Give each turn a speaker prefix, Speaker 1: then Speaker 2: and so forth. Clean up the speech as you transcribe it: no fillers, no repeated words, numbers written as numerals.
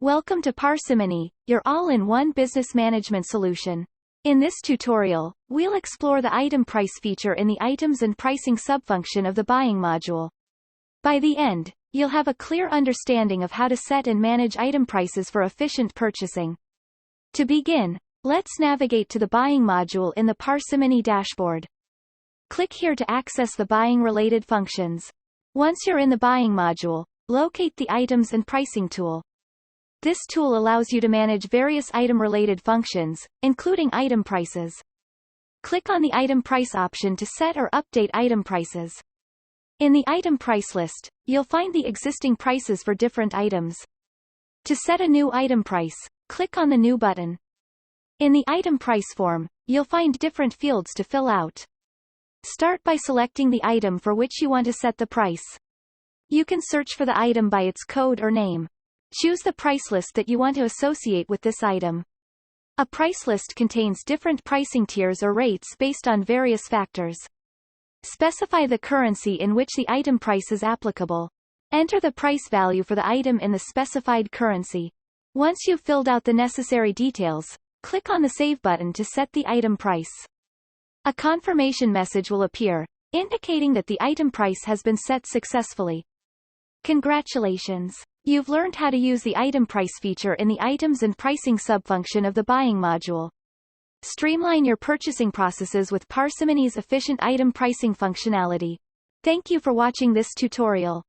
Speaker 1: Welcome to Parsimony, your all-in-one business management solution. In this tutorial, we'll explore the item price feature in the items and pricing subfunction of the buying module. By the end, you'll have a clear understanding of how to set and manage item prices for efficient purchasing. To begin, let's navigate to the buying module in the Parsimony dashboard. Click here to access the buying-related functions. Once you're in the buying module, locate the Items and Pricing tool. This tool allows you to manage various item-related functions, including item prices. Click on the Item Price option to set or update item prices. In the item price list, you'll find the existing prices for different items. To set a new item price, click on the New button. In the item price form, you'll find different fields to fill out. Start by selecting the item for which you want to set the price. You can search for the item by its code or name. Choose the price list that you want to associate with this item. A price list contains different pricing tiers or rates based on various factors. Specify the currency in which the item price is applicable. Enter the price value for the item in the specified currency. Once you've filled out the necessary details, click on the Save button to set the item price. A confirmation message will appear, indicating that the item price has been set successfully. Congratulations! You've learned how to use the item price feature in the items and pricing subfunction of the buying module. Streamline your purchasing processes with Parsimony's efficient item pricing functionality. Thank you for watching this tutorial.